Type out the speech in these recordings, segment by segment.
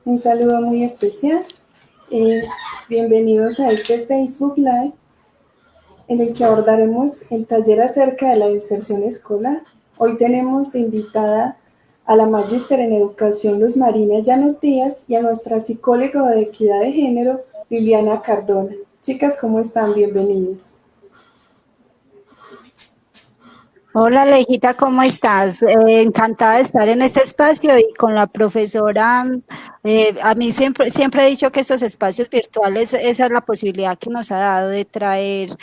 Un saludo muy especial. Eh, Bienvenidos a este Facebook Live en el que abordaremos el taller acerca de la deserción escolar. Hoy tenemos de invitada a la magíster en educación Luz Marina Llanos Díaz y a nuestra psicóloga de equidad de género Liliana Cardona. Chicas, ¿cómo están? Bienvenidas. Hola Alejita, ¿cómo estás? Encantada de estar en este espacio y con la profesora. A mí siempre he dicho que estos espacios virtuales, esa es la posibilidad que nos ha dado de traer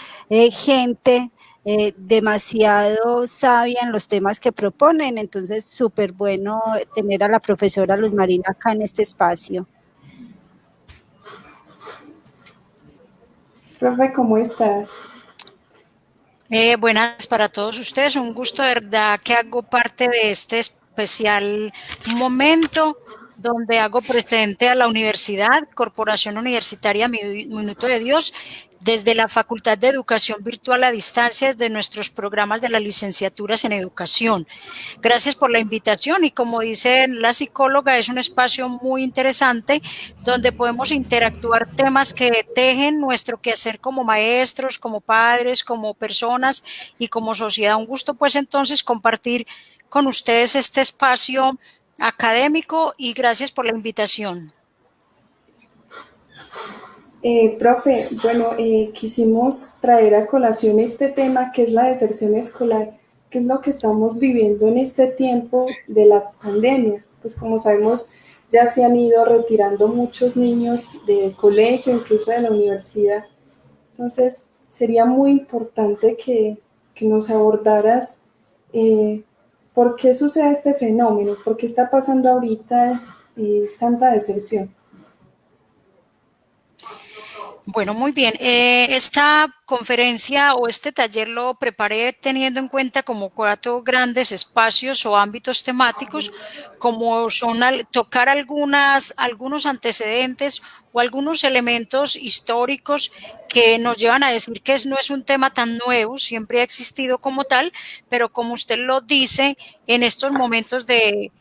gente demasiado sabia en los temas que proponen. Entonces, súper bueno tener a la profesora Luz Marina acá en este espacio. Profe, ¿cómo estás? Buenas para todos ustedes, un gusto de verdad que hago parte de este especial momento donde hago presente a la universidad, Corporación Universitaria Minuto de Dios, desde la Facultad de Educación Virtual a Distancia, desde nuestros programas de las licenciaturas en educación. Gracias por la invitación y como dice la psicóloga, es un espacio muy interesante donde podemos interactuar temas que tejen nuestro quehacer como maestros, como padres, como personas y como sociedad. Un gusto pues entonces compartir con ustedes este espacio académico y gracias por la invitación. Profe, bueno, quisimos traer a colación este tema que es la deserción escolar, que es lo que estamos viviendo en este tiempo de la pandemia. Pues como sabemos, ya se han ido retirando muchos niños del colegio, incluso de la universidad. Entonces, sería muy importante que nos abordaras por qué sucede este fenómeno, por qué está pasando ahorita tanta deserción. Bueno, muy bien. Esta conferencia o este taller lo preparé teniendo en cuenta como 4 grandes espacios o ámbitos temáticos, como son tocar algunos antecedentes o algunos elementos históricos que nos llevan a decir que no es un tema tan nuevo, siempre ha existido como tal, pero como usted lo dice, en estos momentos de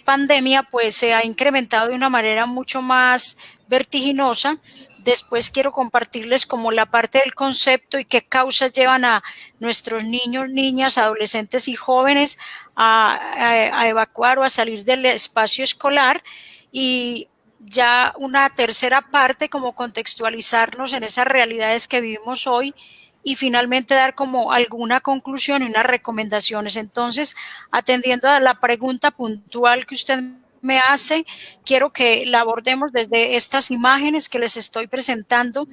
pandemia, pues se ha incrementado de una manera mucho más vertiginosa. Después quiero compartirles como la parte del concepto y qué causas llevan a nuestros niños, niñas, adolescentes y jóvenes a evacuar o a salir del espacio escolar. Y ya una tercera parte como contextualizarnos en esas realidades que vivimos hoy y finalmente dar como alguna conclusión y unas recomendaciones. Entonces, atendiendo a la pregunta puntual que usted me hace, quiero que la abordemos desde estas imágenes que les estoy presentando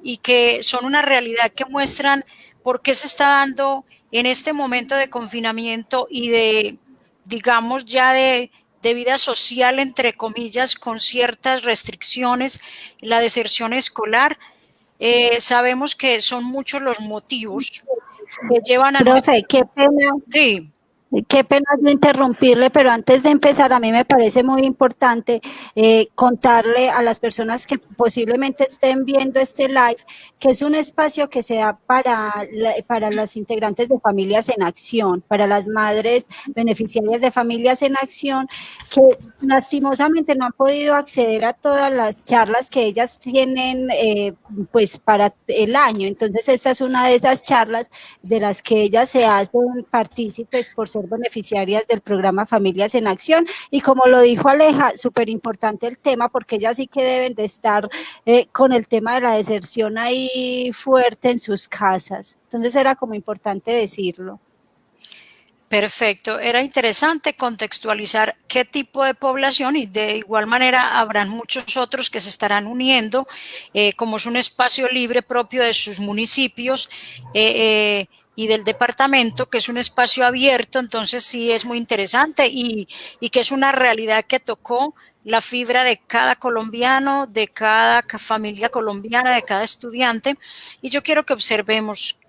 y que son una realidad que muestran por qué se está dando en este momento de confinamiento y de, digamos, ya de vida social, entre comillas, con ciertas restricciones, la deserción escolar. Sabemos que son muchos los motivos que llevan a... Profe, qué pena. Sí. Qué pena no interrumpirle, pero antes de empezar, a mí me parece muy importante contarle a las personas que posiblemente estén viendo este live que es un espacio que se da para las integrantes de Familias en Acción, para las madres beneficiarias de Familias en Acción, que lastimosamente no han podido acceder a todas las charlas que ellas tienen pues para el año. Entonces, esta es una de esas charlas de las que ellas se hacen partícipes por ser beneficiarias del programa Familias en Acción. Y como lo dijo Aleja, súper importante el tema, porque ellas sí que deben de estar con el tema de la deserción ahí fuerte en sus casas. Entonces era como importante decirlo. Perfecto. Era interesante contextualizar qué tipo de población y de igual manera habrán muchos otros que se estarán uniendo, como es un espacio libre propio de sus municipios y del departamento, que es un espacio abierto, entonces sí es muy interesante y que es una realidad que tocó la fibra de cada colombiano, de cada familia colombiana, de cada estudiante. Y yo quiero que observemos.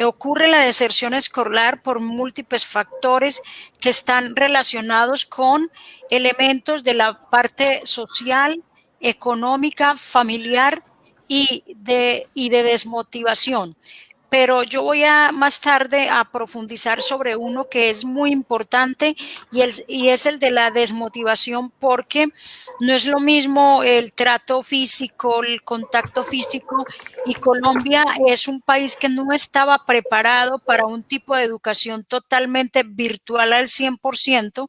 Ocurre la deserción escolar por múltiples factores que están relacionados con elementos de la parte social, económica, familiar y de desmotivación. pero yo voy a más tarde a profundizar sobre uno que es muy importante y es el de la desmotivación, porque no es lo mismo el trato físico, el contacto físico, y Colombia es un país que no estaba preparado para un tipo de educación totalmente virtual al 100%.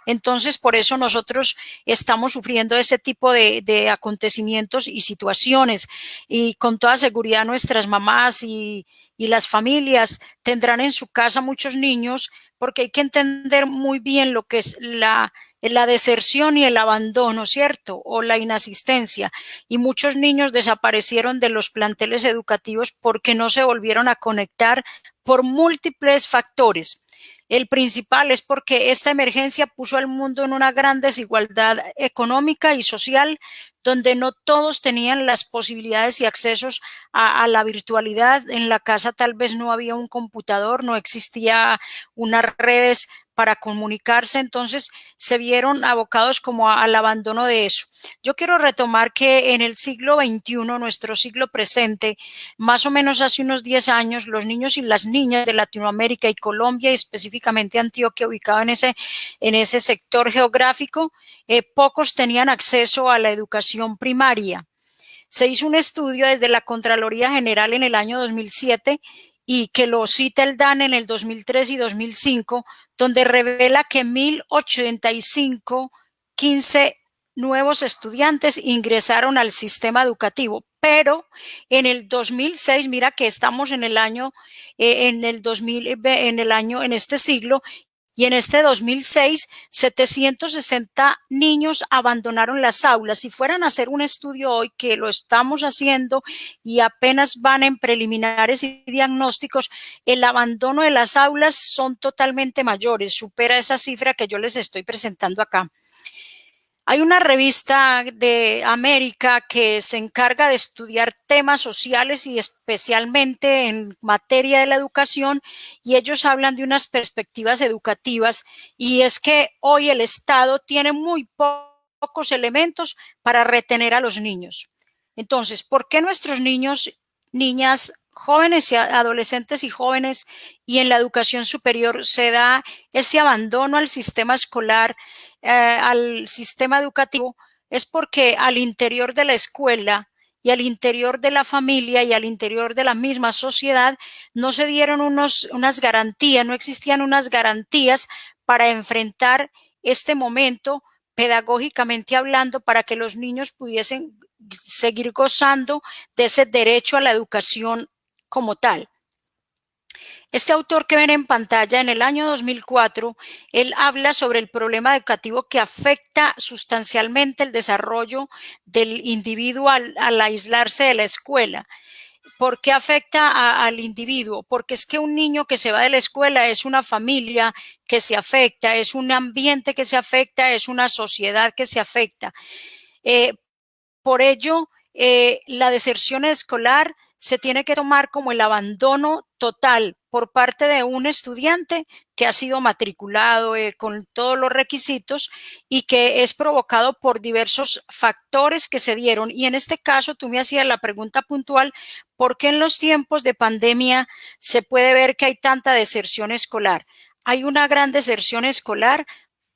Entonces, por eso nosotros estamos sufriendo ese tipo de acontecimientos y situaciones, y con toda seguridad nuestras mamás y las familias tendrán en su casa muchos niños, porque hay que entender muy bien lo que es la deserción y el abandono, ¿cierto? O la inasistencia. Y muchos niños desaparecieron de los planteles educativos porque no se volvieron a conectar por múltiples factores. El principal es porque esta emergencia puso al mundo en una gran desigualdad económica y social, donde no todos tenían las posibilidades y accesos a la virtualidad. En la casa tal vez no había un computador, no existía unas redes para comunicarse, entonces se vieron abocados como al abandono de eso. Yo quiero retomar que en el siglo XXI, nuestro siglo presente, más o menos hace unos 10 años, los niños y las niñas de Latinoamérica y Colombia, y específicamente Antioquia, ubicado en ese sector geográfico, pocos tenían acceso a la educación primaria. Se hizo un estudio desde la Contraloría General en el año 2007 y que lo cita el DANE en el 2003 y 2005, donde revela que 1.085, 15 nuevos estudiantes ingresaron al sistema educativo, pero en el 2006, mira que estamos en el año, en el 2000, en este siglo, y en este 2006, 760 niños abandonaron las aulas. Si fueran a hacer un estudio hoy, que lo estamos haciendo y apenas van en preliminares y diagnósticos, el abandono de las aulas son totalmente mayores, supera esa cifra que yo les estoy presentando acá. Hay una revista de América que se encarga de estudiar temas sociales y especialmente en materia de la educación, y ellos hablan de unas perspectivas educativas, y es que hoy el Estado tiene muy pocos elementos para retener a los niños. Entonces, ¿por qué nuestros niños, niñas, jóvenes y adolescentes y jóvenes y en la educación superior se da ese abandono al sistema escolar, al sistema educativo? Es porque al interior de la escuela y al interior de la familia y al interior de la misma sociedad no se dieron unas garantías, no existían unas garantías para enfrentar este momento pedagógicamente hablando, para que los niños pudiesen seguir gozando de ese derecho a la educación como tal. Este autor que ven en pantalla, en el año 2004, él habla sobre el problema educativo que afecta sustancialmente el desarrollo del individuo al aislarse de la escuela. ¿Por qué afecta al individuo? Porque es que un niño que se va de la escuela es una familia que se afecta, es un ambiente que se afecta, es una sociedad que se afecta. Por ello, la deserción escolar se tiene que tomar como el abandono total por parte de un estudiante que ha sido matriculado con todos los requisitos y que es provocado por diversos factores que se dieron. Y en este caso, tú me hacías la pregunta puntual, ¿por qué en los tiempos de pandemia se puede ver que hay tanta deserción escolar? Hay una gran deserción escolar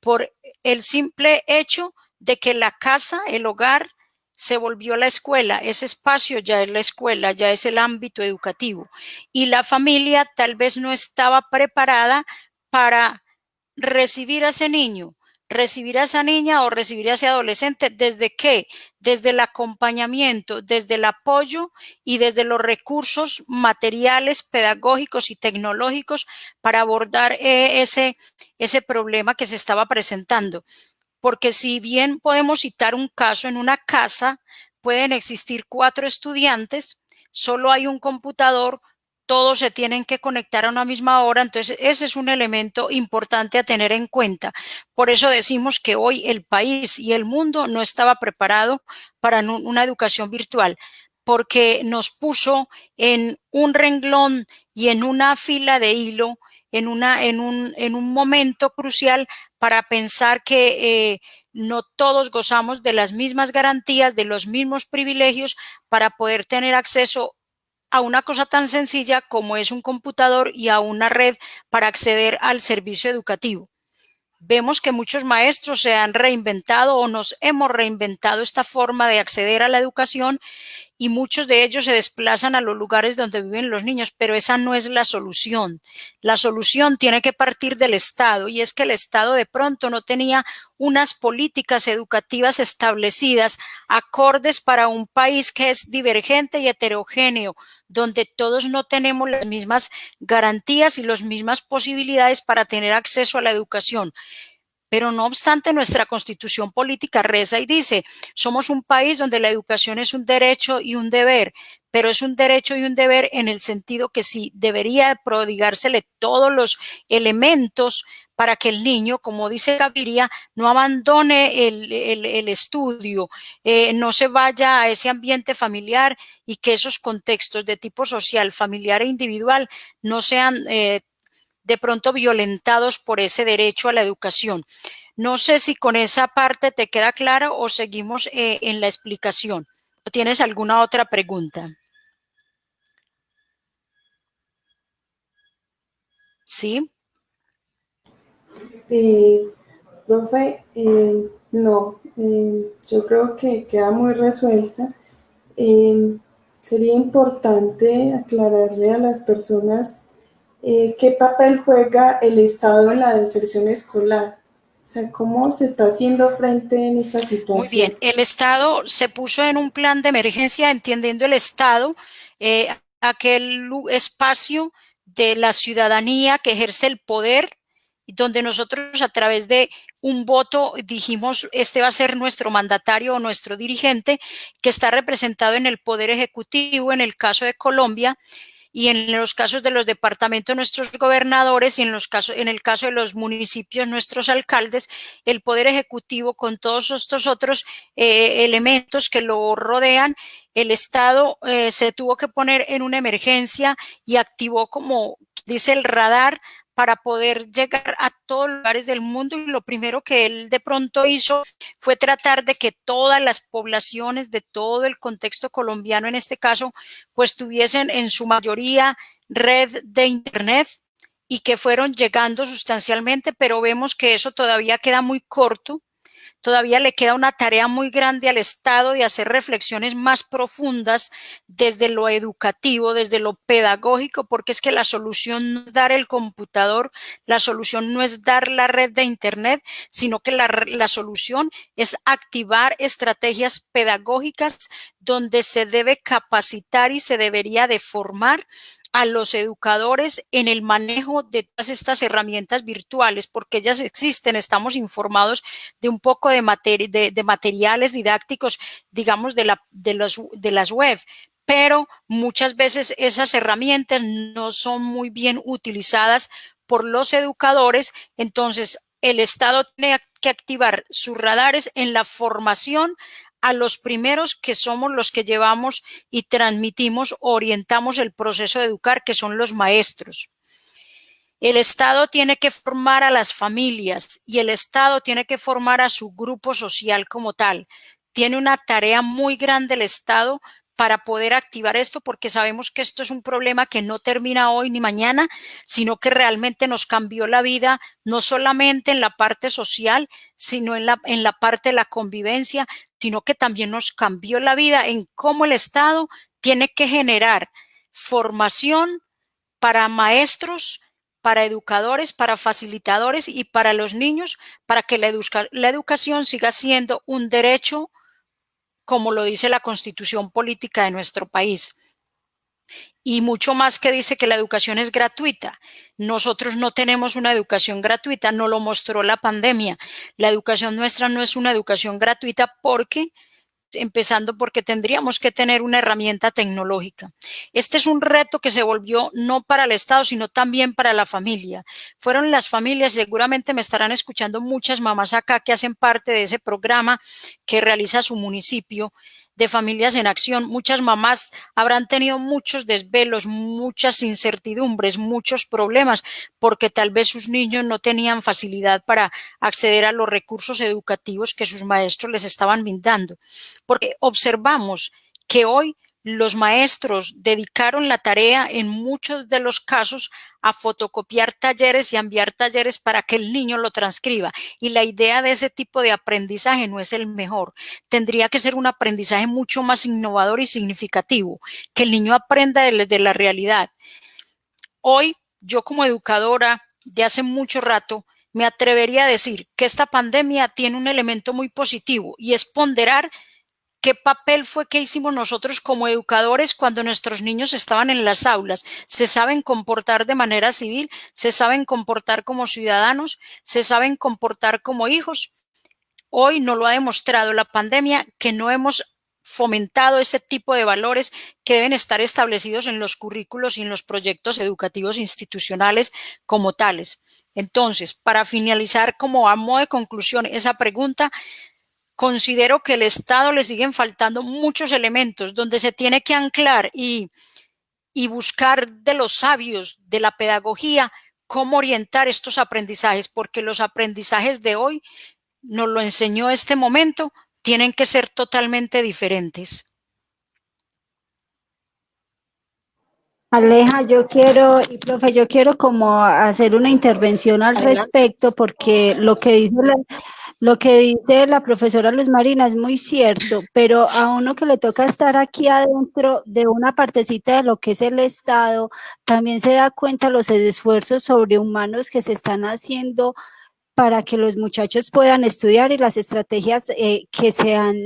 por el simple hecho de que la casa, el hogar, se volvió la escuela. Ese espacio ya es la escuela, ya es el ámbito educativo, y la familia tal vez no estaba preparada para recibir a ese niño, recibir a esa niña o recibir a ese adolescente. ¿Desde qué? Desde el acompañamiento, desde el apoyo y desde los recursos materiales, pedagógicos y tecnológicos para abordar ese problema que se estaba presentando. Porque si bien podemos citar un caso, en una casa pueden existir 4 estudiantes, solo hay un computador, todos se tienen que conectar a una misma hora, entonces ese es un elemento importante a tener en cuenta. Por eso decimos que hoy el país y el mundo no estaba preparado para una educación virtual, porque nos puso en un renglón y en una fila de hilo, en un momento crucial, para pensar que no todos gozamos de las mismas garantías, de los mismos privilegios para poder tener acceso a una cosa tan sencilla como es un computador y a una red para acceder al servicio educativo. Vemos que muchos maestros se han reinventado o nos hemos reinventado esta forma de acceder a la educación y muchos de ellos se desplazan a los lugares donde viven los niños, pero esa no es la solución. La solución tiene que partir del Estado, y es que el Estado de pronto no tenía unas políticas educativas establecidas acordes para un país que es divergente y heterogéneo, donde todos no tenemos las mismas garantías y las mismas posibilidades para tener acceso a la educación. Pero no obstante, nuestra constitución política reza y dice, somos un país donde la educación es un derecho y un deber, pero es un derecho y un deber en el sentido que sí debería prodigársele todos los elementos para que el niño, como dice Gaviria, no abandone el estudio, no se vaya a ese ambiente familiar y que esos contextos de tipo social, familiar e individual no sean de pronto violentados por ese derecho a la educación. No sé si con esa parte te queda claro o seguimos en la explicación. ¿O tienes alguna otra pregunta? ¿Sí? Profe, no, yo creo que queda muy resuelta. Sería importante aclararle a las personas qué papel juega el Estado en la deserción escolar. O sea, ¿cómo se está haciendo frente en esta situación? Muy bien, el Estado se puso en un plan de emergencia, entendiendo el Estado aquel espacio de la ciudadanía que ejerce el poder, donde nosotros a través de un voto dijimos, este va a ser nuestro mandatario o nuestro dirigente, que está representado en el Poder Ejecutivo, en el caso de Colombia, y en los casos de los departamentos nuestros gobernadores y en el caso de los municipios nuestros alcaldes, el Poder Ejecutivo con todos estos otros elementos que lo rodean, el Estado se tuvo que poner en una emergencia y activó, como dice, el radar para poder llegar a todos los lugares del mundo, y lo primero que él de pronto hizo fue tratar de que todas las poblaciones de todo el contexto colombiano, en este caso, pues tuviesen en su mayoría red de internet y que fueron llegando sustancialmente, pero vemos que eso todavía queda muy corto. Todavía le queda una tarea muy grande al Estado de hacer reflexiones más profundas desde lo educativo, desde lo pedagógico, porque es que la solución no es dar el computador, la solución no es dar la red de internet, sino que la solución es activar estrategias pedagógicas donde se debe capacitar y se debería de formar a los educadores en el manejo de todas estas herramientas virtuales, porque ellas existen, estamos informados de un poco de materiales didácticos, digamos, de las web, pero muchas veces esas herramientas no son muy bien utilizadas por los educadores. Entonces el Estado tiene que activar sus radares en la formación a los primeros, que somos los que llevamos y transmitimos, orientamos el proceso de educar, que son los maestros. El Estado tiene que formar a las familias y el Estado tiene que formar a su grupo social como tal. Tiene una tarea muy grande el Estado para poder activar esto, porque sabemos que esto es un problema que no termina hoy ni mañana, sino que realmente nos cambió la vida, no solamente en la parte social, sino en la parte de la convivencia, sino que también nos cambió la vida en cómo el Estado tiene que generar formación para maestros, para educadores, para facilitadores y para los niños, para que la educación siga siendo un derecho, como lo dice la Constitución política de nuestro país. Y mucho más, que dice que la educación es gratuita. Nosotros no tenemos una educación gratuita, no lo mostró la pandemia. La educación nuestra no es una educación gratuita, empezando porque tendríamos que tener una herramienta tecnológica. Este es un reto que se volvió no para el Estado, sino también para la familia. Fueron las familias, seguramente me estarán escuchando muchas mamás acá que hacen parte de ese programa que realiza su municipio de Familias en Acción. Muchas mamás habrán tenido muchos desvelos, muchas incertidumbres, muchos problemas, porque tal vez sus niños no tenían facilidad para acceder a los recursos educativos que sus maestros les estaban brindando. Porque observamos que hoy los maestros dedicaron la tarea en muchos de los casos a fotocopiar talleres y a enviar talleres para que el niño lo transcriba. Y la idea de ese tipo de aprendizaje no es el mejor. Tendría que ser un aprendizaje mucho más innovador y significativo, que el niño aprenda desde la realidad. Hoy, yo como educadora de hace mucho rato, me atrevería a decir que esta pandemia tiene un elemento muy positivo y es ponderar qué papel fue que hicimos nosotros como educadores cuando nuestros niños estaban en las aulas. Se saben comportar de manera civil, se saben comportar como ciudadanos, se saben comportar como hijos. Hoy nos lo ha demostrado la pandemia que no hemos fomentado ese tipo de valores que deben estar establecidos en los currículos y en los proyectos educativos institucionales como tales. Entonces, para finalizar, como a modo de conclusión esa pregunta, considero que al Estado le siguen faltando muchos elementos donde se tiene que anclar y buscar de los sabios de la pedagogía cómo orientar estos aprendizajes, porque los aprendizajes de hoy, nos lo enseñó este momento, tienen que ser totalmente diferentes. Aleja, y profe, yo quiero como hacer una intervención al respecto, porque lo que dice la profesora Luz Marina es muy cierto, pero a uno que le toca estar aquí adentro de una partecita de lo que es el Estado, también se da cuenta los esfuerzos sobrehumanos que se están haciendo para que los muchachos puedan estudiar y las estrategias que se han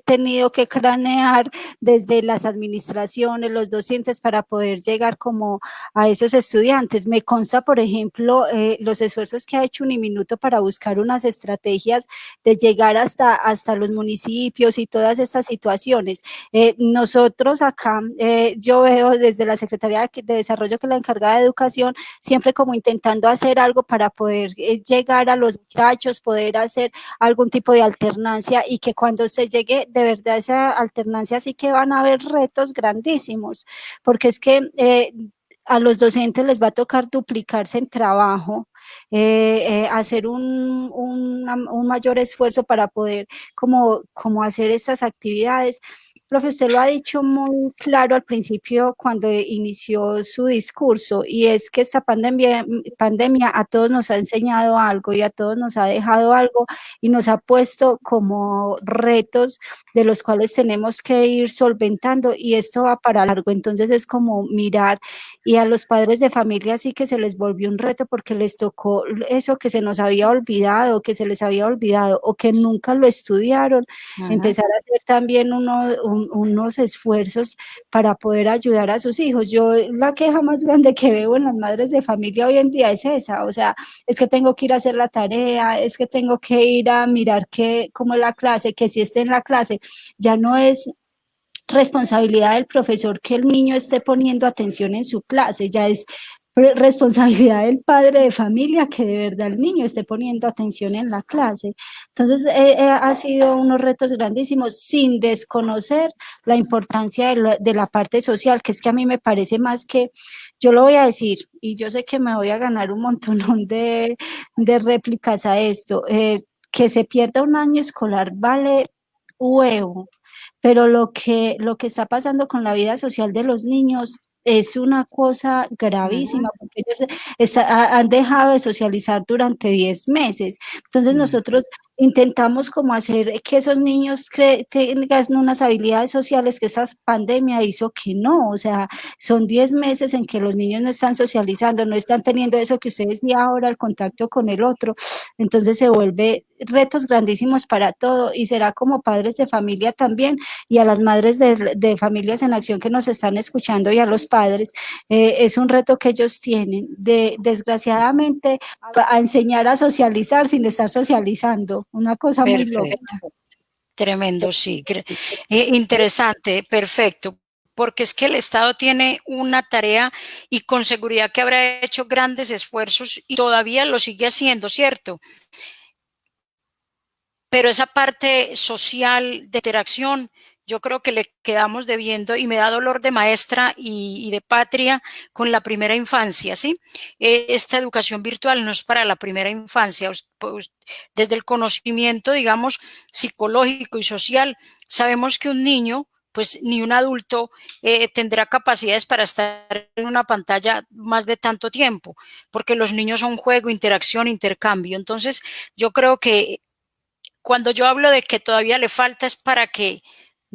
tenido que cranear desde las administraciones, los docentes, para poder llegar como a esos estudiantes. Me consta, por ejemplo, los esfuerzos que ha hecho Uniminuto para buscar unas estrategias de llegar hasta los municipios y todas estas situaciones. Nosotros acá, yo veo desde la Secretaría de Desarrollo, que es la encargada de educación, siempre como intentando hacer algo para poder llegar a los muchachos, poder hacer algún tipo de alternancia, y que cuando se llegue de verdad a esa alternancia sí que van a haber retos grandísimos, porque es que a los docentes les va a tocar duplicarse en trabajo, hacer un mayor esfuerzo para poder como hacer estas actividades. Profe, usted lo ha dicho muy claro al principio cuando inició su discurso, y es que esta pandemia a todos nos ha enseñado algo y a todos nos ha dejado algo, y nos ha puesto como retos de los cuales tenemos que ir solventando, y esto va para largo. Entonces es como mirar, y a los padres de familia sí que se les volvió un reto, porque les tocó eso que se nos había olvidado, que se les había olvidado o que nunca lo estudiaron, empezar a hacer también unos esfuerzos para poder ayudar a sus hijos. Yo la queja más grande que veo en las madres de familia hoy en día es esa, o sea, es que tengo que ir a hacer la tarea, es que tengo que ir a mirar cómo es la clase, que si esté en la clase, ya no es responsabilidad del profesor que el niño esté poniendo atención en su clase, ya es responsabilidad del padre de familia que de verdad el niño esté poniendo atención en la clase. Entonces, ha sido unos retos grandísimos, sin desconocer la importancia de la parte social, que es que a mí me parece más que, yo lo voy a decir, y yo sé que me voy a ganar un montón de réplicas a esto, que se pierda un año escolar vale huevo, pero lo que está pasando con la vida social de los niños es una cosa gravísima, porque ellos han dejado de socializar durante 10 meses. Entonces nosotros intentamos como hacer que esos niños tengan unas habilidades sociales que esa pandemia hizo que no, o sea, son 10 meses en que los niños no están socializando, no están teniendo eso que ustedes decían ahora, el contacto con el otro. Entonces se vuelve retos grandísimos para todo, y será como padres de familia también, y a las madres de familias en acción que nos están escuchando, y a los padres, es un reto que ellos tienen, desgraciadamente, a enseñar a socializar sin estar socializando, una cosa muy loca. Tremendo, sí. Interesante, perfecto. Porque es que el Estado tiene una tarea, y con seguridad que habrá hecho grandes esfuerzos y todavía lo sigue haciendo, ¿cierto? Pero esa parte social de interacción, yo creo que le quedamos debiendo, y me da dolor de maestra y de patria con la primera infancia, ¿sí? Esta educación virtual no es para la primera infancia. Desde el conocimiento, digamos, psicológico y social, sabemos que un niño pues ni un adulto tendrá capacidades para estar en una pantalla más de tanto tiempo, porque los niños son juego, interacción, intercambio. Entonces, yo creo que cuando yo hablo de que todavía le falta es para que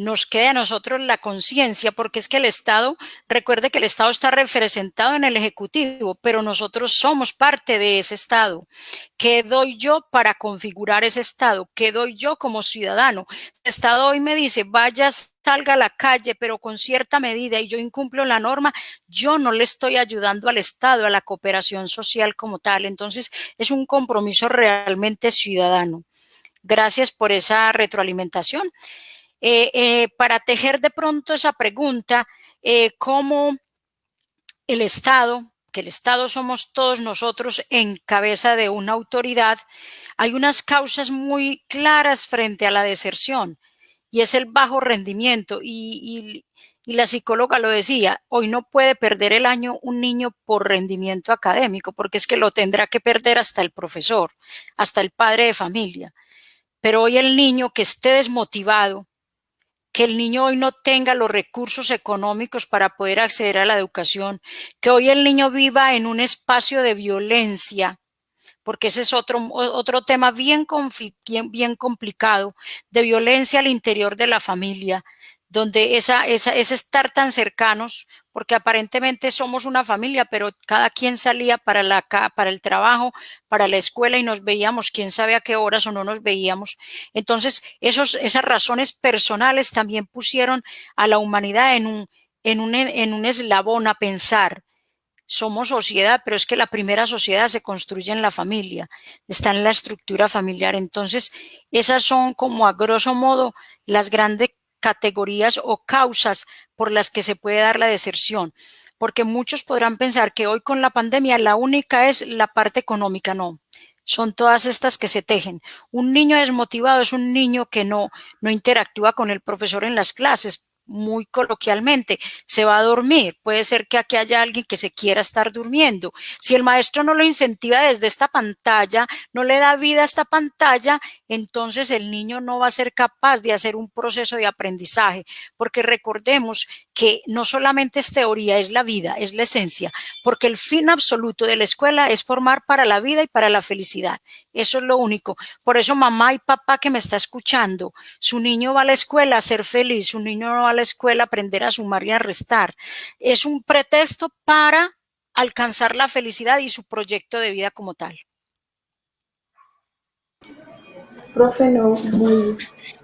nos quede a nosotros la conciencia, porque es que el Estado, recuerde que el Estado está representado en el Ejecutivo, pero nosotros somos parte de ese Estado. ¿Qué doy yo para configurar ese Estado? ¿Qué doy yo como ciudadano? El Estado hoy me dice, vaya, salga a la calle, pero con cierta medida, y yo incumplo la norma, yo no le estoy ayudando al Estado, a la cooperación social como tal. Entonces, es un compromiso realmente ciudadano. Gracias por esa retroalimentación. Para tejer de pronto esa pregunta, ¿cómo el Estado, que el Estado somos todos nosotros en cabeza de una autoridad, hay unas causas muy claras frente a la deserción y es el bajo rendimiento y la psicóloga lo decía, hoy no puede perder el año un niño por rendimiento académico, porque es que lo tendrá que perder hasta el profesor, hasta el padre de familia. Pero hoy el niño que esté desmotivado, que el niño hoy no tenga los recursos económicos para poder acceder a la educación, que hoy el niño viva en un espacio de violencia, porque ese es otro tema bien complicado, de violencia al interior de la familia, donde ese estar tan cercanos, porque aparentemente somos una familia, pero cada quien salía para el trabajo, para la escuela y nos veíamos quién sabe a qué horas o no nos veíamos. Entonces, esas razones personales también pusieron a la humanidad en un eslabón a pensar. Somos sociedad, pero es que la primera sociedad se construye en la familia, está en la estructura familiar. Entonces, esas son como a grosso modo las grandes categorías o causas por las que se puede dar la deserción. Porque muchos podrán pensar que hoy con la pandemia la única es la parte económica, no. Son todas estas que se tejen. Un niño desmotivado es un niño que no interactúa con el profesor en las clases, muy coloquialmente, se va a dormir. Puede ser que aquí haya alguien que se quiera estar durmiendo. Si el maestro no lo incentiva desde esta pantalla, no le da vida a esta pantalla, entonces el niño no va a ser capaz de hacer un proceso de aprendizaje, porque recordemos que no solamente es teoría, es la vida, es la esencia, porque el fin absoluto de la escuela es formar para la vida y para la felicidad. Eso es lo único. Por eso, mamá y papá que me está escuchando, su niño va a la escuela a ser feliz, su niño no va a la escuela a aprender a sumar y a restar. Es un pretexto para alcanzar la felicidad y su proyecto de vida como tal. Profe, no, muy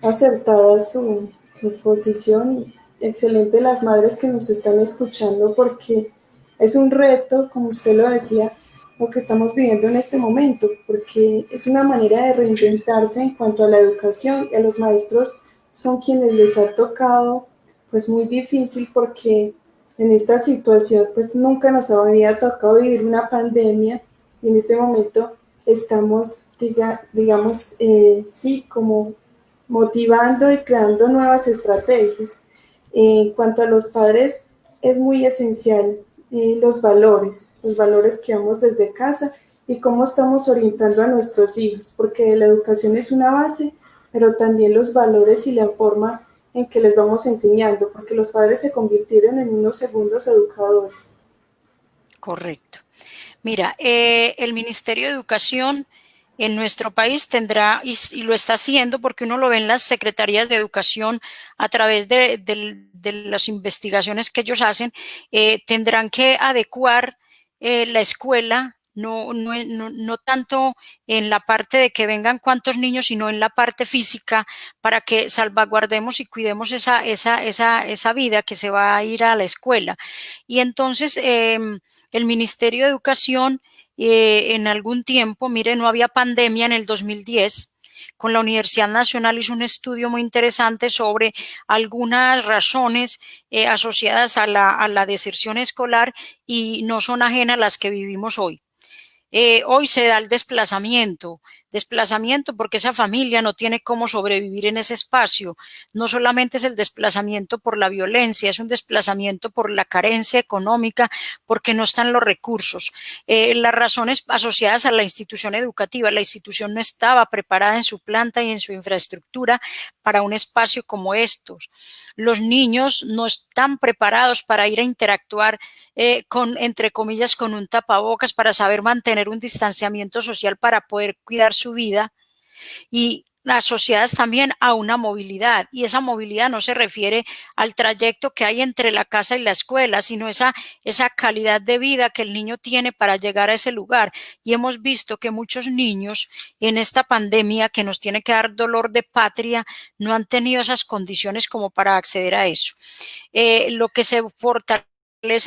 acertada su exposición. Excelente las madres que nos están escuchando porque es un reto, como usted lo decía, lo que estamos viviendo en este momento, porque es una manera de reinventarse en cuanto a la educación y a los maestros son quienes les ha tocado pues muy difícil porque en esta situación pues nunca nos había tocado vivir una pandemia y en este momento estamos digamos, sí, como motivando y creando nuevas estrategias. En cuanto a los padres, es muy esencial los valores que damos desde casa y cómo estamos orientando a nuestros hijos, porque la educación es una base, pero también los valores y la forma en que les vamos enseñando, porque los padres se convirtieron en unos segundos educadores. Correcto. Mira, el Ministerio de Educación en nuestro país tendrá, y lo está haciendo porque uno lo ve en las secretarías de educación a través de las investigaciones que ellos hacen, tendrán que adecuar la escuela, no tanto en la parte de que vengan cuántos niños, sino en la parte física para que salvaguardemos y cuidemos esa vida que se va a ir a la escuela. Y entonces el Ministerio de Educación en algún tiempo, mire, no había pandemia en el 2010, con la Universidad Nacional hizo un estudio muy interesante sobre algunas razones asociadas a la deserción escolar y no son ajenas a las que vivimos hoy. Hoy se da el desplazamiento desplazamiento porque esa familia no tiene cómo sobrevivir en ese espacio. No solamente es el desplazamiento por la violencia, es un desplazamiento por la carencia económica, porque no están los recursos. Las razones asociadas a la institución educativa, la institución no estaba preparada en su planta y en su infraestructura para un espacio como estos. Los niños no están preparados para ir a interactuar entre comillas, con un tapabocas, para saber mantener un distanciamiento social para poder cuidar su vida, y asociadas también a una movilidad, y esa movilidad no se refiere al trayecto que hay entre la casa y la escuela, sino esa calidad de vida que el niño tiene para llegar a ese lugar. Y hemos visto que muchos niños en esta pandemia, que nos tiene que dar dolor de patria, no han tenido esas condiciones como para acceder a eso. Lo que se fortalece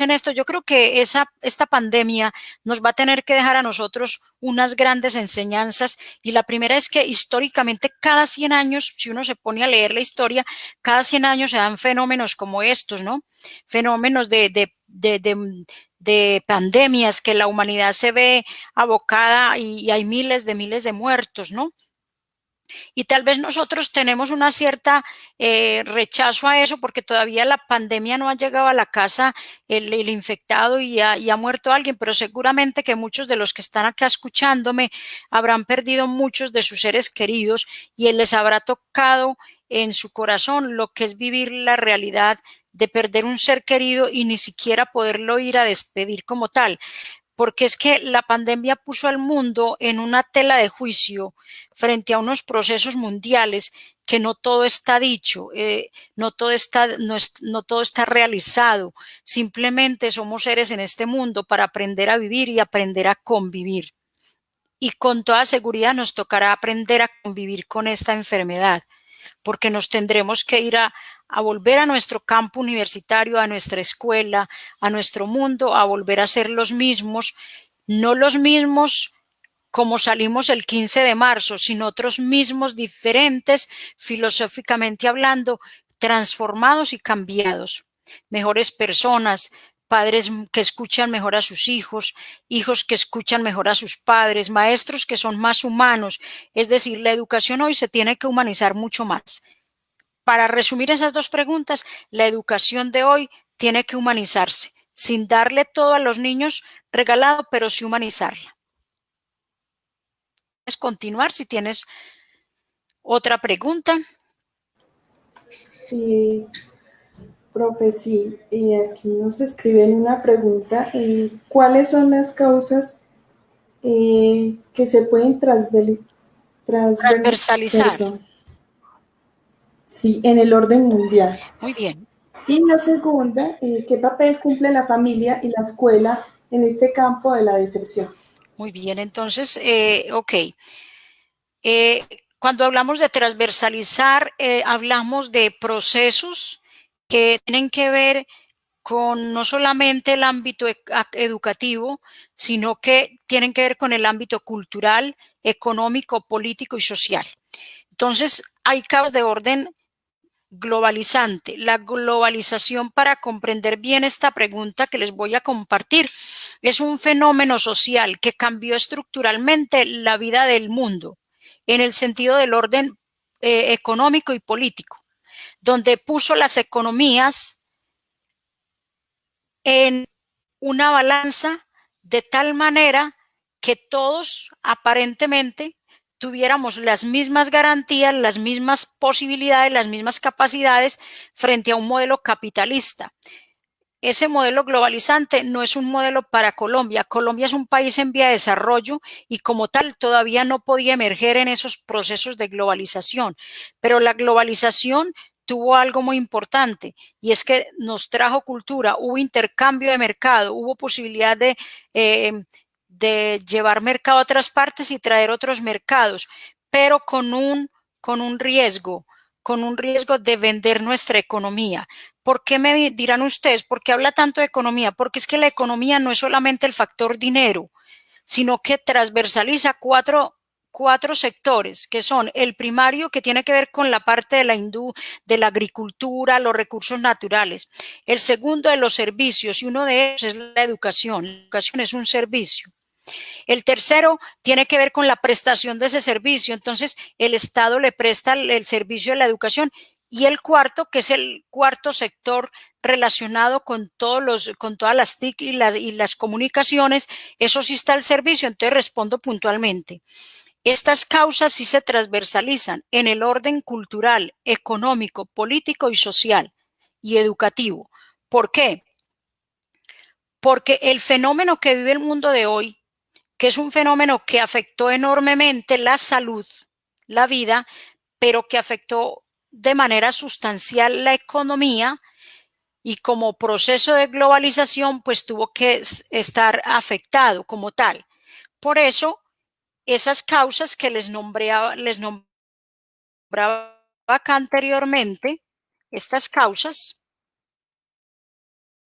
en esto, yo creo que esta pandemia nos va a tener que dejar a nosotros unas grandes enseñanzas, y la primera es que históricamente cada 100 años, si uno se pone a leer la historia, cada 100 años se dan fenómenos como estos, ¿no? Fenómenos de pandemias que la humanidad se ve abocada, y hay miles de muertos, ¿no? Y tal vez nosotros tenemos una cierta rechazo a eso, porque todavía la pandemia no ha llegado a la casa el infectado y ha muerto alguien, pero seguramente que muchos de los que están acá escuchándome habrán perdido muchos de sus seres queridos, y les habrá tocado en su corazón lo que es vivir la realidad de perder un ser querido y ni siquiera poderlo ir a despedir como tal. Porque es que la pandemia puso al mundo en una tela de juicio frente a unos procesos mundiales que no todo está dicho, no todo está realizado. Simplemente somos seres en este mundo para aprender a vivir y aprender a convivir. Y con toda seguridad nos tocará aprender a convivir con esta enfermedad, porque nos tendremos que ir a volver a nuestro campo universitario, a nuestra escuela, a nuestro mundo, a volver a ser los mismos, no los mismos como salimos el 15 de marzo, sino otros mismos, diferentes, filosóficamente hablando, transformados y cambiados, mejores personas, padres que escuchan mejor a sus hijos, hijos que escuchan mejor a sus padres, maestros que son más humanos. Es decir, la educación hoy se tiene que humanizar mucho más. Para resumir esas dos preguntas, la educación de hoy tiene que humanizarse, sin darle todo a los niños regalado, pero sí humanizarla. ¿Puedes continuar si tienes otra pregunta? Profe, sí, aquí nos escriben una pregunta, ¿cuáles son las causas que se pueden transversalizar? Perdón. Sí, en el orden mundial. Muy bien. Y la segunda, ¿qué papel cumple la familia y la escuela en este campo de la deserción? Muy bien, entonces, ok. Cuando hablamos de transversalizar, hablamos de procesos que tienen que ver con no solamente el ámbito educativo, sino que tienen que ver con el ámbito cultural, económico, político y social. Entonces, hay causas de orden globalizante. La globalización, para comprender bien esta pregunta que les voy a compartir, es un fenómeno social que cambió estructuralmente la vida del mundo en el sentido del orden económico y político, donde puso las economías en una balanza de tal manera que todos aparentemente tuviéramos las mismas garantías, las mismas posibilidades, las mismas capacidades frente a un modelo capitalista. Ese modelo globalizante no es un modelo para Colombia. Colombia es un país en vía de desarrollo y como tal todavía no podía emerger en esos procesos de globalización. Pero la globalización tuvo algo muy importante, y es que nos trajo cultura, hubo intercambio de mercado, hubo posibilidad de llevar mercado a otras partes y traer otros mercados, pero con un riesgo de vender nuestra economía. ¿Por qué me dirán ustedes? ¿Por qué habla tanto de economía? Porque es que la economía no es solamente el factor dinero, sino que transversaliza cuatro sectores, que son el primario, que tiene que ver con la parte de la agricultura, los recursos naturales. El segundo, de los servicios, y uno de ellos es la educación. La educación es un servicio. El tercero tiene que ver con la prestación de ese servicio. Entonces, el Estado le presta el servicio de la educación. Y el cuarto, que es el cuarto sector relacionado con todas las TIC y las comunicaciones, eso sí está el servicio. Entonces, respondo puntualmente. Estas causas sí se transversalizan en el orden cultural, económico, político y social y educativo. ¿Por qué? Porque el fenómeno que vive el mundo de hoy, que es un fenómeno que afectó enormemente la salud, la vida, pero que afectó de manera sustancial la economía y como proceso de globalización, pues tuvo que estar afectado como tal. Por eso, esas causas que les nombraba acá anteriormente, estas causas,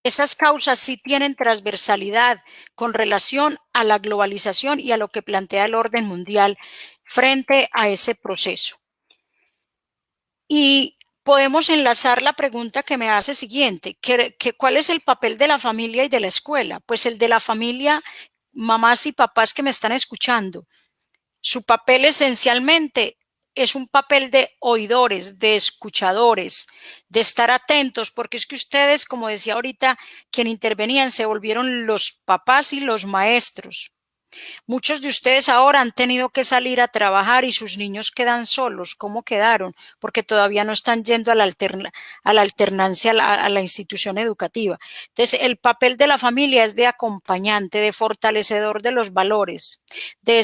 esas causas sí tienen transversalidad con relación a la globalización y a lo que plantea el orden mundial frente a ese proceso. Y podemos enlazar la pregunta que me hace siguiente, ¿cuál es el papel de la familia y de la escuela? Pues el de la familia, mamás y papás que me están escuchando. Su papel esencialmente es un papel de oidores, de escuchadores, de estar atentos, porque es que ustedes, como decía ahorita, quien intervenían, se volvieron los papás y los maestros. Muchos de ustedes ahora han tenido que salir a trabajar y sus niños quedan solos. ¿Cómo quedaron? Porque todavía no están yendo a la alternancia a la institución educativa. Entonces, el papel de la familia es de acompañante, de fortalecedor de los valores, de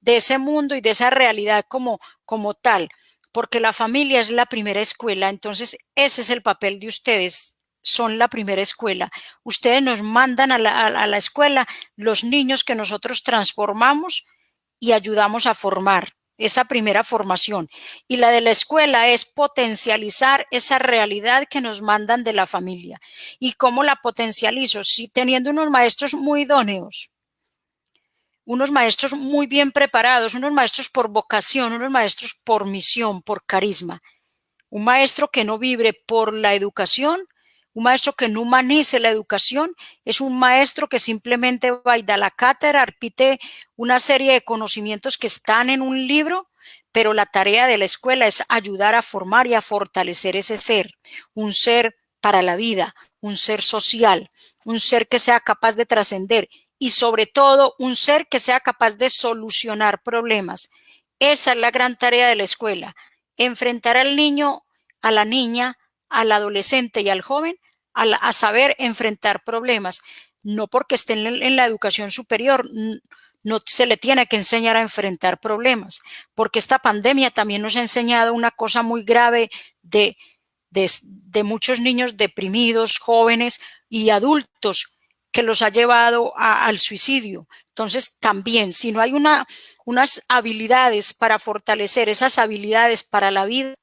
ese mundo y de esa realidad como tal, porque la familia es la primera escuela. Entonces, ese es el papel de ustedes. Son la primera escuela. Ustedes nos mandan a la escuela los niños que nosotros transformamos y ayudamos a formar, esa primera formación. Y la de la escuela es potencializar esa realidad que nos mandan de la familia. ¿Y cómo la potencializo? Sí, teniendo unos maestros muy idóneos, unos maestros muy bien preparados, unos maestros por vocación, unos maestros por misión, por carisma. Un maestro que no vibre por la educación, un maestro que no humanice la educación, es un maestro que simplemente va y da la cátedra, repite una serie de conocimientos que están en un libro, pero la tarea de la escuela es ayudar a formar y a fortalecer ese ser, un ser para la vida, un ser social, un ser que sea capaz de trascender y sobre todo un ser que sea capaz de solucionar problemas. Esa es la gran tarea de la escuela. Enfrentar al niño, a la niña, al adolescente y al joven a saber enfrentar problemas. No porque estén en la educación superior, no se le tiene que enseñar a enfrentar problemas, porque esta pandemia también nos ha enseñado una cosa muy grave de muchos niños deprimidos, jóvenes y adultos que los ha llevado al suicidio. Entonces, también, si no hay unas habilidades para fortalecer esas habilidades para la vida,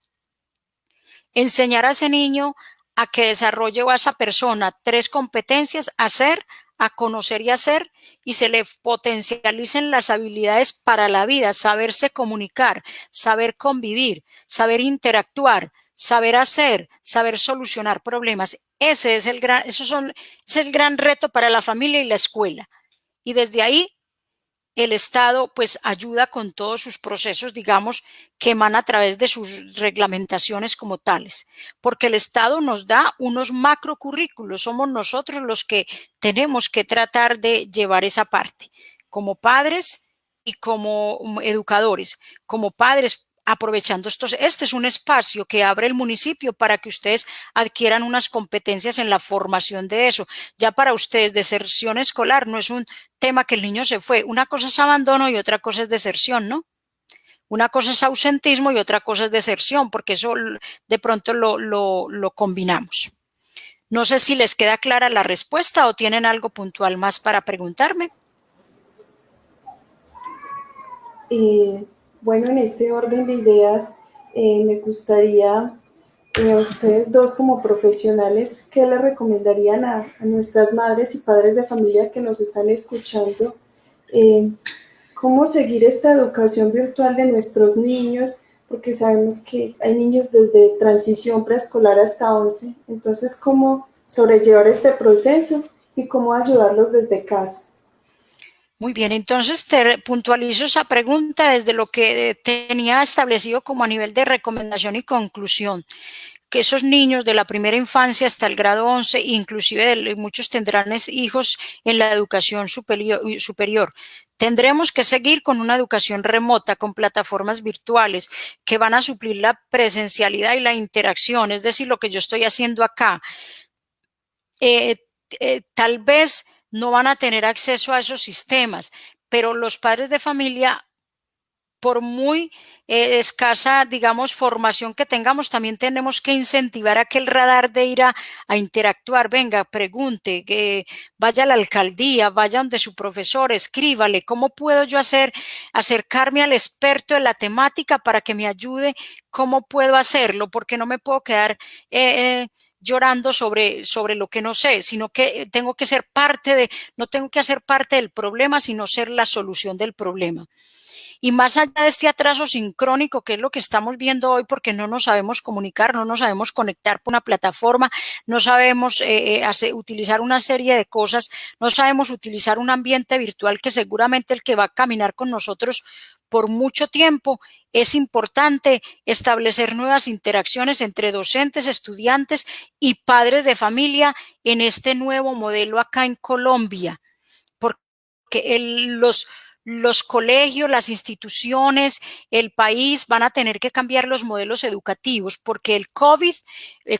enseñar a ese niño a que desarrolle o a esa persona 3 competencias: hacer, a conocer y hacer, y se le potencialicen las habilidades para la vida, saberse comunicar, saber convivir, saber interactuar, saber hacer, saber solucionar problemas. Ese es el gran reto para la familia y la escuela. Y desde ahí el Estado pues ayuda con todos sus procesos, digamos, que emana a través de sus reglamentaciones como tales, porque el Estado nos da unos macrocurrículos, somos nosotros los que tenemos que tratar de llevar esa parte, como padres y como educadores, como padres. Aprovechando este es un espacio que abre el municipio para que ustedes adquieran unas competencias en la formación de eso. Ya para ustedes, deserción escolar no es un tema que el niño se fue. Una cosa es abandono y otra cosa es deserción, ¿no? Una cosa es ausentismo y otra cosa es deserción, porque eso de pronto lo combinamos. No sé si les queda clara la respuesta o tienen algo puntual más para preguntarme. Bueno, en este orden de ideas, me gustaría a ustedes dos como profesionales, ¿qué le recomendarían a nuestras madres y padres de familia que nos están escuchando? ¿Cómo seguir esta educación virtual de nuestros niños? Porque sabemos que hay niños desde transición preescolar hasta 11. Entonces, ¿cómo sobrellevar este proceso y cómo ayudarlos desde casa? Muy bien, entonces te puntualizo esa pregunta desde lo que tenía establecido como a nivel de recomendación y conclusión, que esos niños de la primera infancia hasta el grado 11, inclusive muchos tendrán hijos en la educación superior. Tendremos que seguir con una educación remota, con plataformas virtuales que van a suplir la presencialidad y la interacción, es decir, lo que yo estoy haciendo acá. Tal vez no van a tener acceso a esos sistemas, pero los padres de familia, por muy escasa, digamos, formación que tengamos, también tenemos que incentivar a que el radar de ir a interactuar, venga, pregunte, vaya a la alcaldía, vaya donde su profesor, escríbale, ¿cómo puedo yo acercarme al experto de la temática para que me ayude? ¿Cómo puedo hacerlo? Porque no me puedo quedar llorando sobre lo que no sé, sino que tengo que ser no tengo que hacer parte del problema, sino ser la solución del problema. Y más allá de este atraso sincrónico, que es lo que estamos viendo hoy, porque no nos sabemos comunicar, no nos sabemos conectar por una plataforma, no sabemos utilizar una serie de cosas, no sabemos utilizar un ambiente virtual que seguramente el que va a caminar con nosotros por mucho tiempo, es importante establecer nuevas interacciones entre docentes, estudiantes y padres de familia en este nuevo modelo acá en Colombia, porque los colegios, las instituciones, el país van a tener que cambiar los modelos educativos, porque el COVID,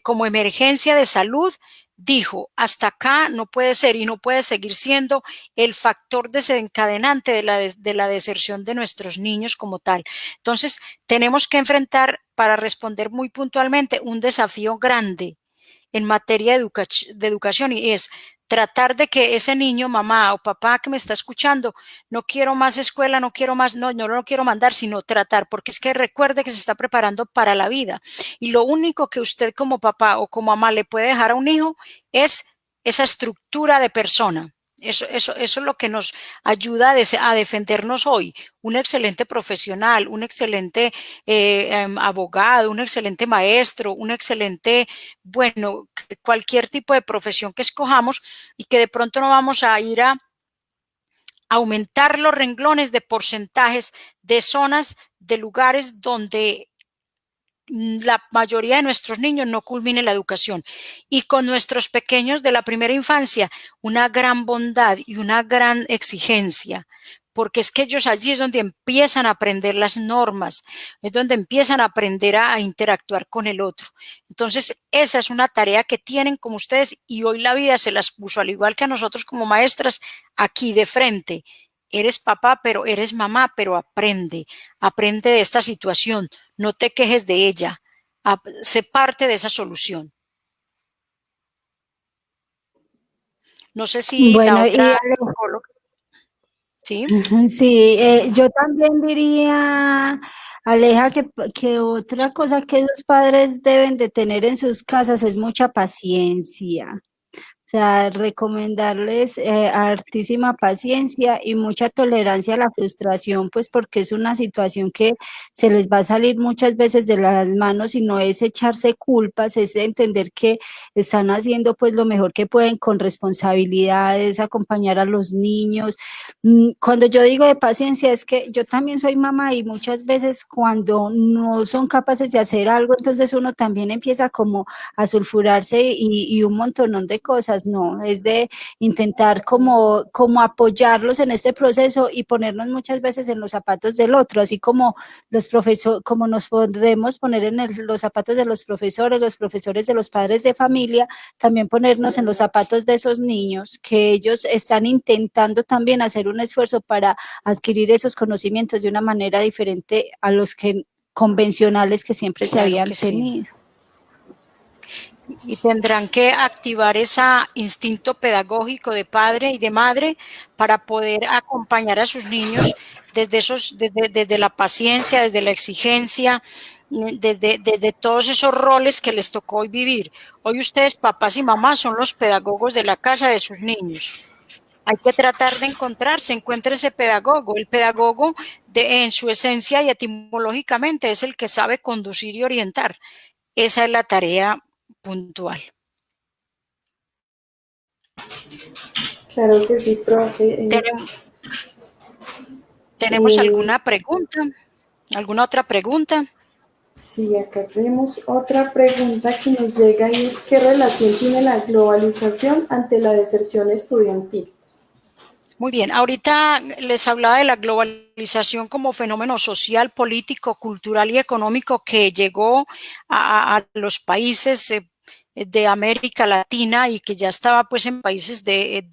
como emergencia de salud, dijo, hasta acá no puede ser y no puede seguir siendo el factor desencadenante de la deserción de nuestros niños como tal. Entonces, tenemos que enfrentar, para responder muy puntualmente, un desafío grande en materia de educación, y es tratar de que ese niño, mamá o papá que me está escuchando, no quiero más escuela, no quiero más, no lo quiero mandar, sino tratar, porque es que recuerde que se está preparando para la vida. Y lo único que usted como papá o como mamá le puede dejar a un hijo es esa estructura de persona. Eso es lo que nos ayuda a defendernos hoy. Un excelente profesional, un excelente abogado, un excelente maestro, un excelente, bueno, cualquier tipo de profesión que escojamos, y que de pronto no vamos a ir a aumentar los renglones de porcentajes de zonas, de lugares donde la mayoría de nuestros niños no culmine la educación. Y con nuestros pequeños de la primera infancia, una gran bondad y una gran exigencia, porque es que ellos allí es donde empiezan a aprender las normas, es donde empiezan a aprender a interactuar con el otro. Entonces, esa es una tarea que tienen como ustedes, y hoy la vida se las puso, al igual que a nosotros como maestras, aquí de frente. Eres papá, pero eres mamá, pero aprende de esta situación, no te quejes de ella, sé parte de esa solución. No sé si la Bueno, y otra psicóloga, ¿sí? sí, yo también diría, Aleja, que otra cosa que los padres deben de tener en sus casas es mucha paciencia. O sea, recomendarles hartísima paciencia y mucha tolerancia a la frustración, pues porque es una situación que se les va a salir muchas veces de las manos, y no es echarse culpas, es entender que están haciendo pues lo mejor que pueden con responsabilidades, acompañar a los niños. Cuando yo digo de paciencia es que yo también soy mamá, y muchas veces cuando no son capaces de hacer algo, entonces uno también empieza como a sulfurarse y un montonón de cosas. No, es de intentar como apoyarlos en este proceso y ponernos muchas veces en los zapatos del otro, así como los profesores, como nos podemos poner en los zapatos de los profesores de los padres de familia, también ponernos en los zapatos de esos niños, que ellos están intentando también hacer un esfuerzo para adquirir esos conocimientos de una manera diferente a los que convencionales que siempre se habían tenido. Sí. Y tendrán que activar ese instinto pedagógico de padre y de madre para poder acompañar a sus niños desde la paciencia, desde la exigencia, desde todos esos roles que les tocó hoy vivir. Hoy ustedes, papás y mamás, son los pedagogos de la casa de sus niños. Hay que tratar de encuentre ese pedagogo. El pedagogo en su esencia y etimológicamente es el que sabe conducir y orientar. Esa es la tarea puntual. Claro que sí, profe. ¿Tenemos alguna pregunta? ¿Alguna otra pregunta? Sí, acá tenemos otra pregunta que nos llega y es ¿qué relación tiene la globalización ante la deserción estudiantil? Muy bien, ahorita les hablaba de la globalización como fenómeno social, político, cultural y económico que llegó a los países de América Latina y que ya estaba pues en países de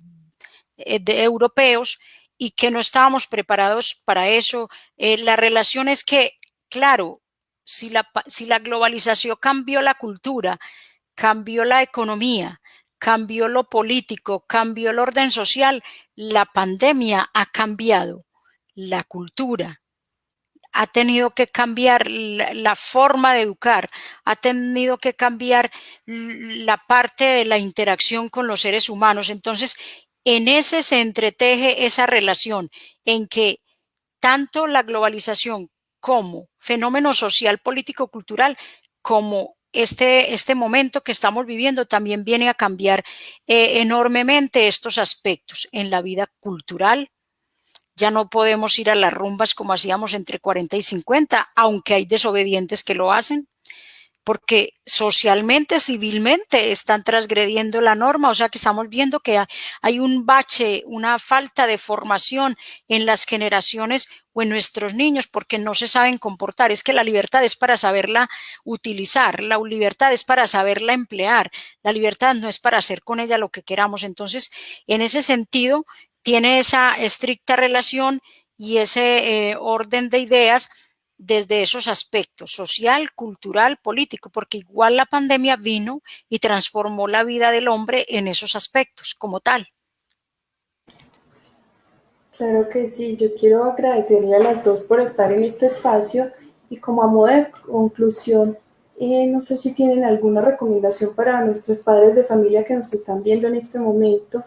europeos y que no estábamos preparados para eso. La relación es que, claro, si la globalización cambió la cultura, cambió la economía, cambió lo político, cambió el orden social, la pandemia ha cambiado la cultura, ha tenido que cambiar la forma de educar, ha tenido que cambiar la parte de la interacción con los seres humanos. Entonces, en ese se entreteje esa relación en que tanto la globalización como fenómeno social, político, cultural, como este momento que estamos viviendo también viene a cambiar enormemente estos aspectos en la vida cultural. Ya no podemos ir a las rumbas como hacíamos entre 40 y 50, aunque hay desobedientes que lo hacen, porque socialmente, civilmente están transgrediendo la norma, o sea que estamos viendo que hay un bache, una falta de formación en las generaciones o en nuestros niños porque no se saben comportar. Es que la libertad es para saberla utilizar, la libertad es para saberla emplear, la libertad no es para hacer con ella lo que queramos. Entonces, en ese sentido, tiene esa estricta relación y ese orden de ideas desde esos aspectos, social, cultural, político, porque igual la pandemia vino y transformó la vida del hombre en esos aspectos como tal. Claro que sí, yo quiero agradecerle a las dos por estar en este espacio y como a modo de conclusión, no sé si tienen alguna recomendación para nuestros padres de familia que nos están viendo en este momento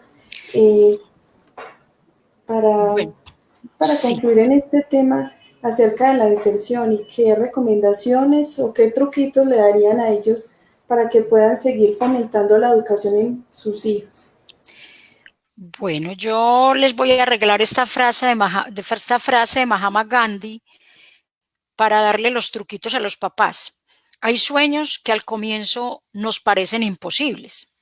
para, Bueno, para sí. concluir en este tema acerca de la deserción y qué recomendaciones o qué truquitos le darían a ellos para que puedan seguir fomentando la educación en sus hijos. Bueno, yo les voy a arreglar esta frase de Mahatma Gandhi para darle los truquitos a los papás. Hay sueños que al comienzo nos parecen imposibles.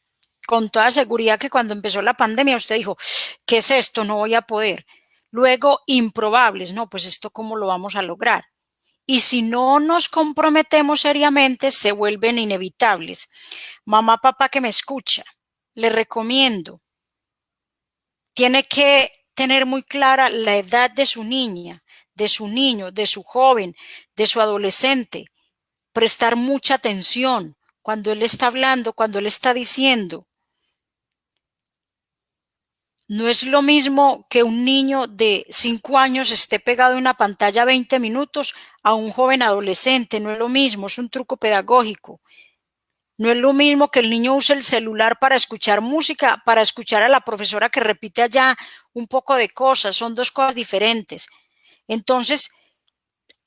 Con toda seguridad que cuando empezó la pandemia usted dijo, ¿qué es esto? No voy a poder. Luego, improbables, no, pues esto cómo lo vamos a lograr. Y si no nos comprometemos seriamente, se vuelven inevitables. Mamá, papá que me escucha, le recomiendo, tiene que tener muy clara la edad de su niña, de su niño, de su joven, de su adolescente, prestar mucha atención cuando él está hablando, cuando él está diciendo. No es lo mismo que un niño de 5 años esté pegado a una pantalla 20 minutos a un joven adolescente, no es lo mismo, es un truco pedagógico. No es lo mismo que el niño use el celular para escuchar música, para escuchar a la profesora que repite allá un poco de cosas, son dos cosas diferentes. Entonces,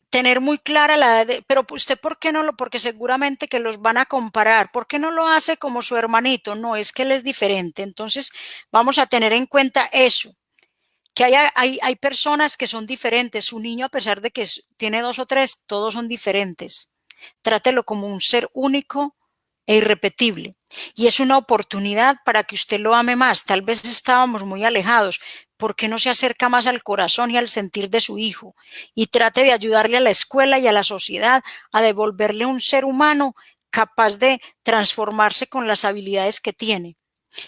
tener muy clara la edad pero usted ¿por qué no lo? Porque seguramente que los van a comparar. ¿Por qué no lo hace como su hermanito? No, es que él es diferente. Entonces, vamos a tener en cuenta eso, que hay personas que son diferentes. Su niño, a pesar de que tiene 2 o 3, todos son diferentes. Trátelo como un ser único e irrepetible. Y es una oportunidad para que usted lo ame más. Tal vez estábamos muy alejados. ¿Por qué no se acerca más al corazón y al sentir de su hijo? Y trate de ayudarle a la escuela y a la sociedad a devolverle un ser humano capaz de transformarse con las habilidades que tiene.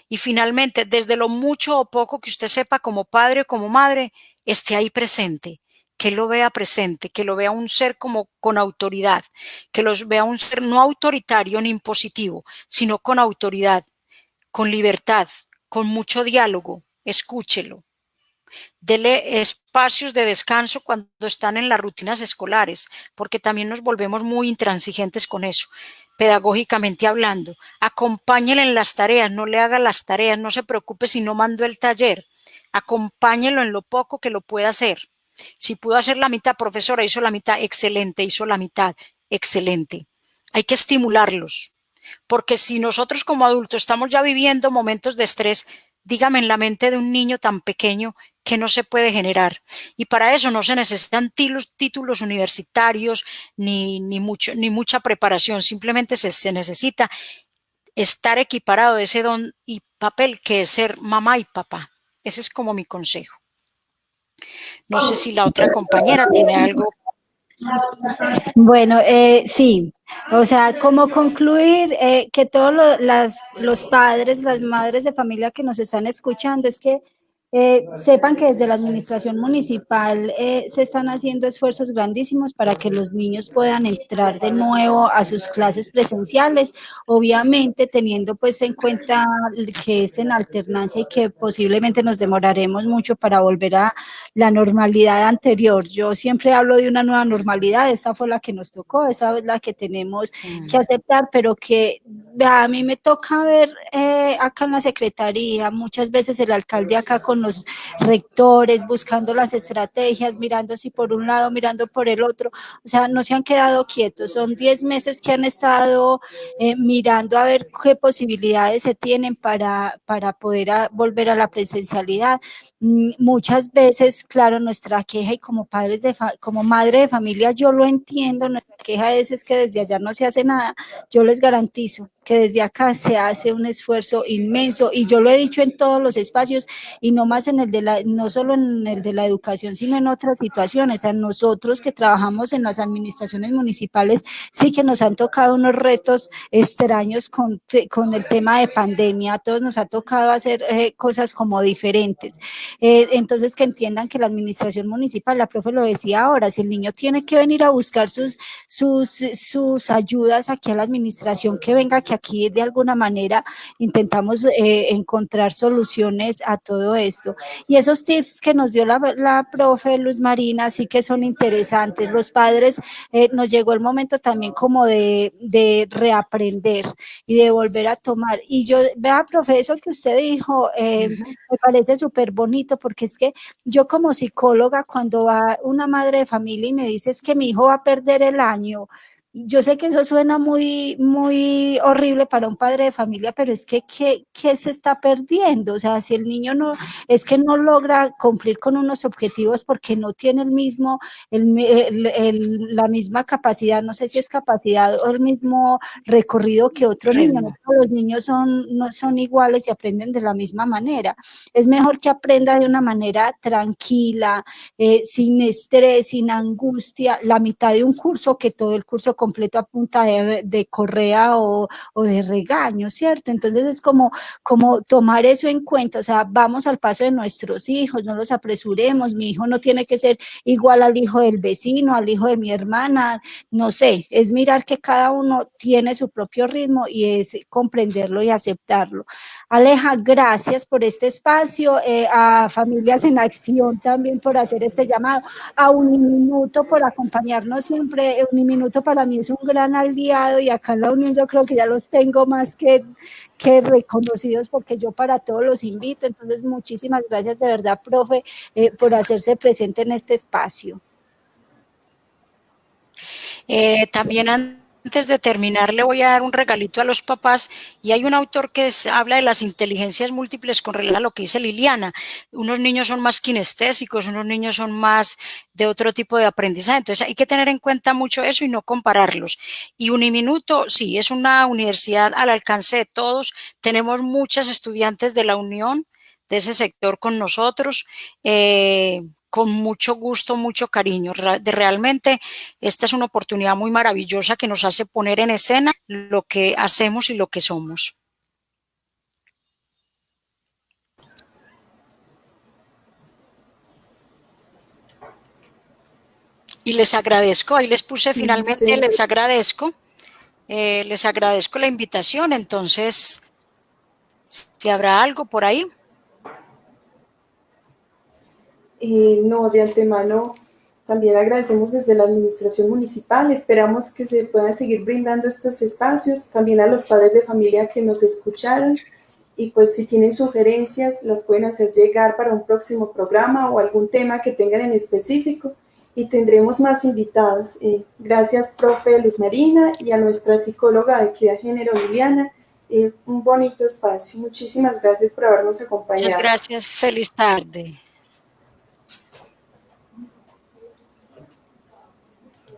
Y finalmente, desde lo mucho o poco que usted sepa como padre o como madre, esté ahí presente, que lo vea presente, que lo vea un ser como con autoridad, que los vea un ser no autoritario ni impositivo, sino con autoridad, con libertad, con mucho diálogo. Escúchelo. Dele espacios de descanso cuando están en las rutinas escolares, porque también nos volvemos muy intransigentes con eso, pedagógicamente hablando. Acompáñele en las tareas, no le haga las tareas, no se preocupe si no mandó el taller. Acompáñelo en lo poco que lo pueda hacer. Si pudo hacer la mitad, profesora, hizo la mitad, excelente, hizo la mitad, excelente. Hay que estimularlos, porque si nosotros como adultos estamos ya viviendo momentos de estrés, dígame en la mente de un niño tan pequeño que no se puede generar. Y para eso no se necesitan títulos universitarios ni mucha preparación, simplemente se necesita estar equiparado de ese don y papel que es ser mamá y papá. Ese es como mi consejo. No sé si la otra compañera tiene algo. Bueno, sí, o sea, como concluir que todos los padres, las madres de familia que nos están escuchando, es que sepan que desde la administración municipal se están haciendo esfuerzos grandísimos para que los niños puedan entrar de nuevo a sus clases presenciales, obviamente teniendo pues en cuenta que es en alternancia y que posiblemente nos demoraremos mucho para volver a la normalidad anterior. Yo siempre hablo de una nueva normalidad, esta fue la que nos tocó, esa es la que tenemos que aceptar, pero que a mí me toca ver acá en la secretaría, muchas veces el alcalde acá con los rectores, buscando las estrategias, mirando si por un lado, mirando por el otro, o sea, no se han quedado quietos, son 10 meses que han estado mirando a ver qué posibilidades se tienen para poder volver a la presencialidad. Muchas veces, claro, nuestra queja y como padres como madre de familia, yo lo entiendo, nuestra queja es que desde allá no se hace nada. Yo les garantizo que desde acá se hace un esfuerzo inmenso y yo lo he dicho en todos los espacios y no más en no solo en el de la educación, sino en otras situaciones. A nosotros que trabajamos en las administraciones municipales, sí que nos han tocado unos retos extraños con el tema de pandemia. A todos nos ha tocado hacer cosas como diferentes. Entonces, que entiendan que la administración municipal, la profe lo decía ahora, si el niño tiene que venir a buscar sus ayudas aquí a la administración, que venga, que aquí de alguna manera intentamos encontrar soluciones a todo esto. Y esos tips que nos dio la profe Luz Marina sí que son interesantes. Los padres nos llegó el momento también como de reaprender y de volver a tomar. Y yo, vea, profe, eso que usted dijo, me parece súper bonito, porque es que yo como psicóloga, cuando va una madre de familia y me dice es que mi hijo va a perder el año, yo sé que eso suena muy, muy horrible para un padre de familia, pero es que ¿qué se está perdiendo? O sea, si el niño no, es que no logra cumplir con unos objetivos porque no tiene la misma capacidad, no sé si es capacidad o el mismo recorrido que otro niño, no todos los niños no son iguales y aprenden de la misma manera. Es mejor que aprenda de una manera tranquila, sin estrés, sin angustia, la mitad de un curso que todo el curso completo a punta de correa o de regaño, ¿cierto? Entonces es como tomar eso en cuenta, o sea, vamos al paso de nuestros hijos, no los apresuremos, mi hijo no tiene que ser igual al hijo del vecino, al hijo de mi hermana, no sé, es mirar que cada uno tiene su propio ritmo y es comprenderlo y aceptarlo. Aleja, gracias por este espacio, a Familias en Acción también por hacer este llamado, a Uniminuto por acompañarnos siempre. Uniminuto para mí es un gran aliado y acá en la Unión yo creo que ya los tengo más que reconocidos, porque yo para todos los invito. Entonces, muchísimas gracias de verdad, profe, por hacerse presente en este espacio. También antes de terminar le voy a dar un regalito a los papás, y hay un autor que habla de las inteligencias múltiples con relación a lo que dice Liliana. Unos niños son más kinestésicos, unos niños son más de otro tipo de aprendizaje, entonces hay que tener en cuenta mucho eso y no compararlos. Y Uniminuto, sí, es una universidad al alcance de todos, tenemos muchas estudiantes de la Unión, de ese sector con nosotros, con mucho gusto, mucho cariño. Realmente esta es una oportunidad muy maravillosa que nos hace poner en escena lo que hacemos y lo que somos. Y les agradezco, ahí les puse finalmente, sí. Les agradezco la invitación. Entonces, si habrá algo por ahí. No, de antemano también agradecemos desde la administración municipal, esperamos que se puedan seguir brindando estos espacios, también a los padres de familia que nos escucharon, y pues si tienen sugerencias las pueden hacer llegar para un próximo programa o algún tema que tengan en específico, y tendremos más invitados. Gracias, profe Luz Marina, y a nuestra psicóloga de equidad de género, Liliana. Un bonito espacio. Muchísimas gracias por habernos acompañado. Muchas gracias. Feliz tarde.